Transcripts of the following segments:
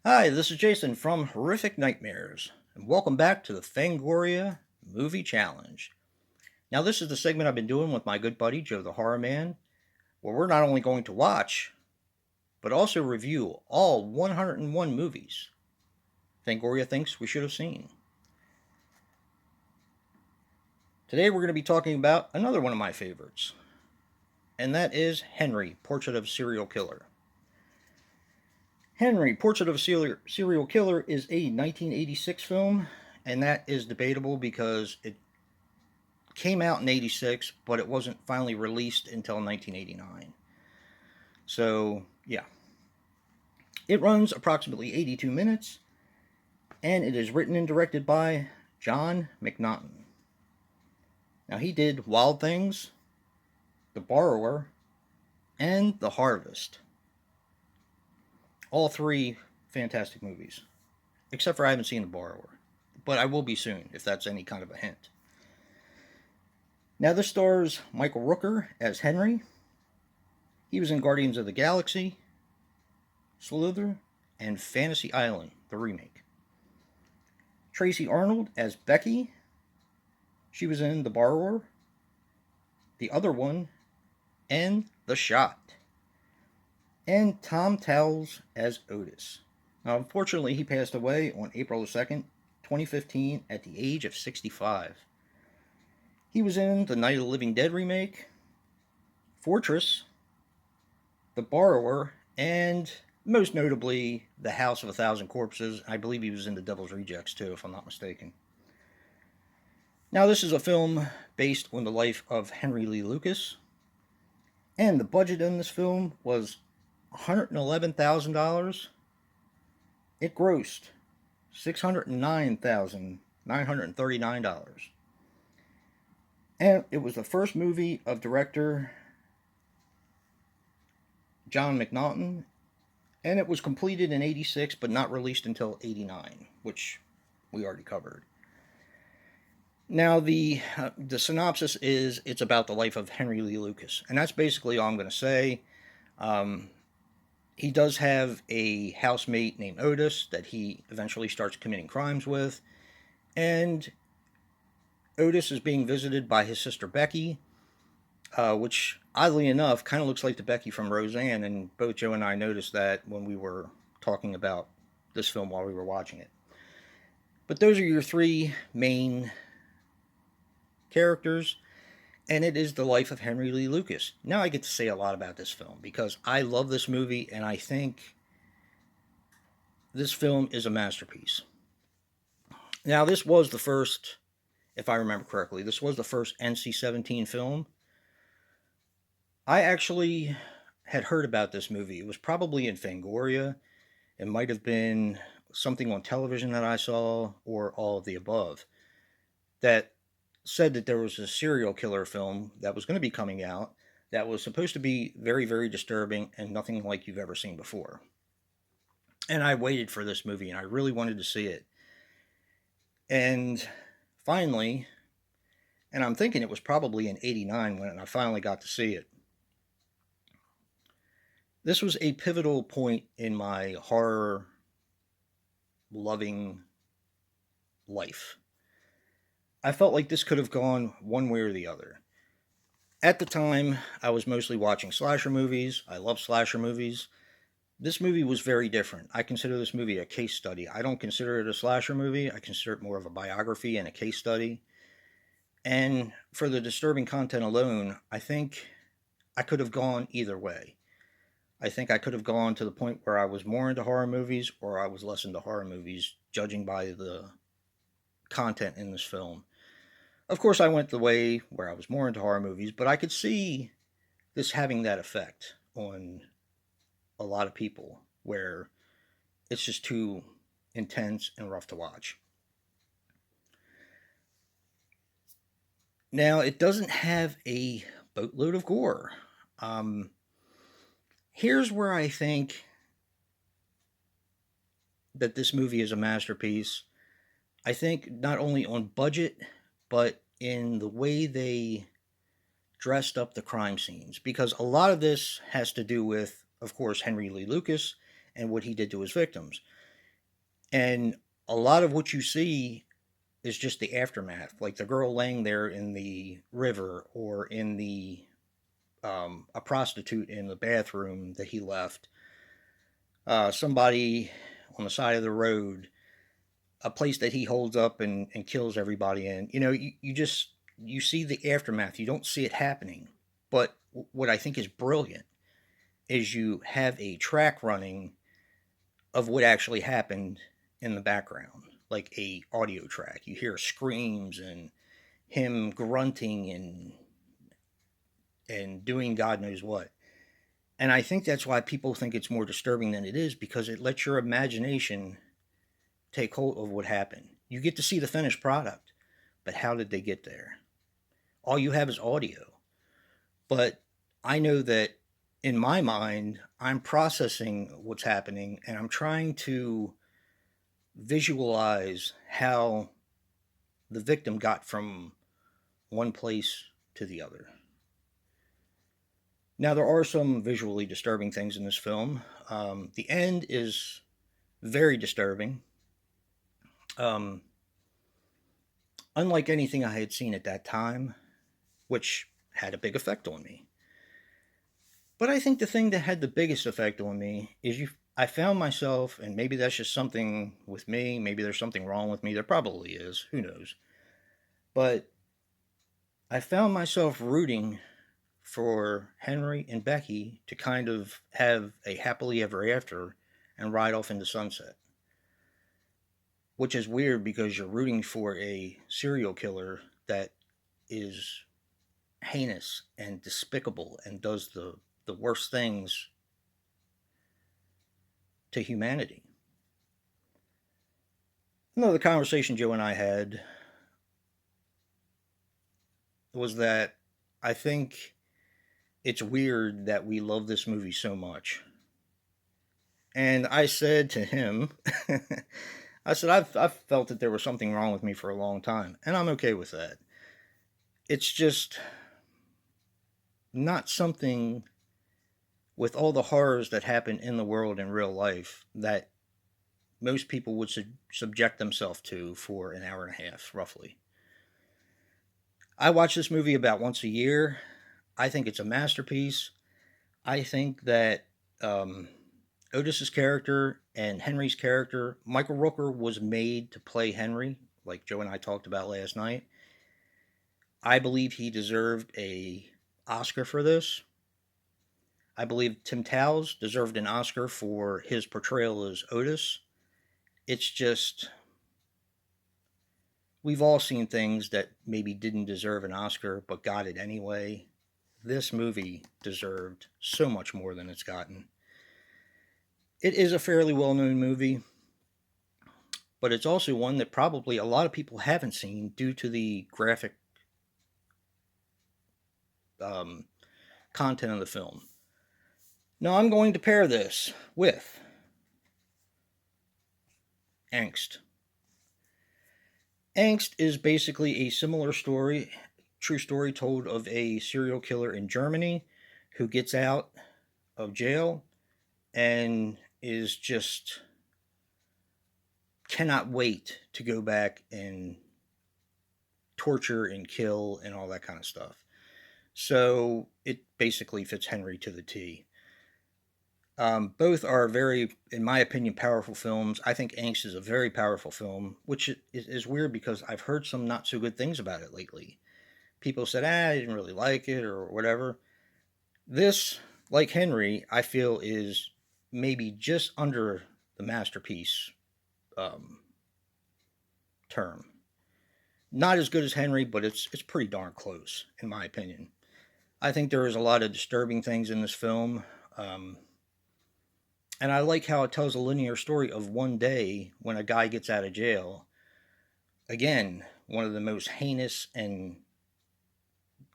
Hi, this is Jason from Horrific Nightmares, and welcome back to the Fangoria Movie Challenge. Now, this is the segment I've been doing with my good buddy Joe the Horror Man, where we're not only going to watch, but also review all 101 movies Fangoria thinks we should have seen. Today, we're going to be talking about another one of my favorites, and that is Henry, Portrait of a Serial Killer. Henry, Portrait of a Serial Killer is a 1986 film, and that is debatable because it came out in 86, but it wasn't finally released until 1989. So, yeah. It runs approximately 82 minutes, and it is written and directed by John McNaughton. Now, he did Wild Things, The Borrower, and The Harvest. All three fantastic movies, except for I haven't seen The Borrower, but I will be soon, if that's any kind of a hint. Now, this stars Michael Rooker as Henry. He was in Guardians of the Galaxy, Slither, and Fantasy Island, the remake. Tracy Arnold as Becky. She was in The Borrower, The Other One, and The Shot. And Tom Towles as Otis. Now, unfortunately, he passed away on April 2nd, 2015, at the age of 65. He was in the Night of the Living Dead remake, Fortress, The Borrower, and most notably, The House of a Thousand Corpses. I believe he was in The Devil's Rejects too, if I'm not mistaken. Now, this is a film based on the life of Henry Lee Lucas, and the budget in this film was $111,000. It grossed $609,939. And it was the first movie of director John McNaughton, and it was completed in 86 but not released until 89, which we already covered. Now, the synopsis is it's about the life of Henry Lee Lucas, and that's basically all I'm going to say. He does have a housemate named Otis that he eventually starts committing crimes with, and Otis is being visited by his sister Becky, which, oddly enough, kind of looks like the Becky from Roseanne, and both Joe and I noticed that when we were talking about this film while we were watching it. But those are your three main characters, and it is the life of Henry Lee Lucas. Now I get to say a lot about this film because I love this movie, and I think this film is a masterpiece. Now, this was the first, if I remember correctly, this was the first NC-17 film. I actually had heard about this movie. It was probably in Fangoria. It might have been something on television that I saw, or all of the above, that said that there was a serial killer film that was going to be coming out that was supposed to be very, very disturbing and nothing like you've ever seen before. And I waited for this movie, and I really wanted to see it. And finally, and I'm thinking it was probably in 89 when I finally got to see it. This was a pivotal point in my horror loving life. I felt like this could have gone one way or the other. At the time, I was mostly watching slasher movies. I love slasher movies. This movie was very different. I consider this movie a case study. I don't consider it a slasher movie. I consider it more of a biography and a case study. And for the disturbing content alone, I think I could have gone either way. I think I could have gone to the point where I was more into horror movies or I was less into horror movies, judging by the content in this film. Of course, I went the way where I was more into horror movies, but I could see this having that effect on a lot of people where it's just too intense and rough to watch. Now, it doesn't have a boatload of gore. Here's where I think that this movie is a masterpiece. I think not only on budget, but in the way they dressed up the crime scenes. Because a lot of this has to do with, of course, Henry Lee Lucas and what he did to his victims. And a lot of what you see is just the aftermath, like the girl laying there in the river, or in the a prostitute in the bathroom that he left, somebody on the side of the road, a place that he holds up and kills everybody in. You just you see the aftermath. You don't see it happening. But what I think is brilliant is you have a track running of what actually happened in the background, like a audio track. You hear screams and him grunting and doing God knows what. And I think that's why people think it's more disturbing than it is, because it lets your imagination take hold of what happened. You get to see the finished product, but how did they get there? All you have is audio. But I know that in my mind, I'm processing what's happening, and I'm trying to visualize how the victim got from one place to the other. Now, there are some visually disturbing things in this film. The end is very disturbing. Um, Unlike anything I had seen at that time, which had a big effect on me. But I think the thing that had the biggest effect on me is I found myself, and maybe that's just something with me, maybe there's something wrong with me, there probably is, who knows. But I found myself rooting for Henry and Becky to kind of have a happily ever after and ride off into sunset. Which is weird, because you're rooting for a serial killer that is heinous and despicable and does the worst things to humanity. The conversation Joe and I had was that I think it's weird that we love this movie so much. And I said to him, I said, I've felt that there was something wrong with me for a long time, and I'm okay with that. It's just not something, with all the horrors that happen in the world in real life, that most people would subject themselves to for an hour and a half, roughly. I watch this movie about once a year. I think it's a masterpiece. I think that um, Otis's character and Henry's character, Michael Rooker was made to play Henry, like Joe and I talked about last night. I believe he deserved a Oscar for this. I believe Tim Towles deserved an Oscar for his portrayal as Otis. It's just, we've all seen things that maybe didn't deserve an Oscar but got it anyway. This movie deserved so much more than it's gotten. It is a fairly well known movie, but it's also one that probably a lot of people haven't seen due to the graphic um, content of the film. Now, I'm going to pair this with Angst. Angst is basically a similar story, true story told of a serial killer in Germany who gets out of jail and is just cannot wait to go back and torture and kill and all that kind of stuff. So it basically fits Henry to the T. Both are very, in my opinion, powerful films. I think Angst is a very powerful film, which is weird because I've heard some not so good things about it lately. People said, I didn't really like it or whatever. This, like Henry, I feel is maybe just under the masterpiece um, term. Not as good as Henry, but it's pretty darn close, in my opinion. I think there is a lot of disturbing things in this film. Um, and I like how it tells a linear story of one day when a guy gets out of jail. Again, one of the most heinous and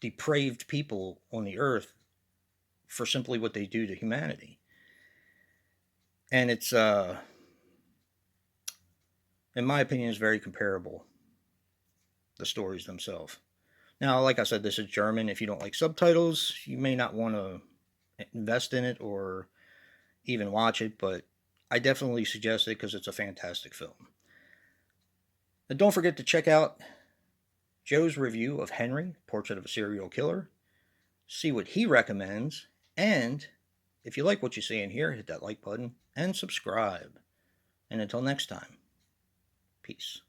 depraved people on the earth for simply what they do to humanity. And it's, in my opinion, is very comparable, the stories themselves. Now, like I said, this is German. If you don't like subtitles, you may not want to invest in it or even watch it, but I definitely suggest it because it's a fantastic film. And don't forget to check out Joe's review of Henry, Portrait of a Serial Killer. See what he recommends. And if you like what you see in here, hit that like button and subscribe. And until next time, peace.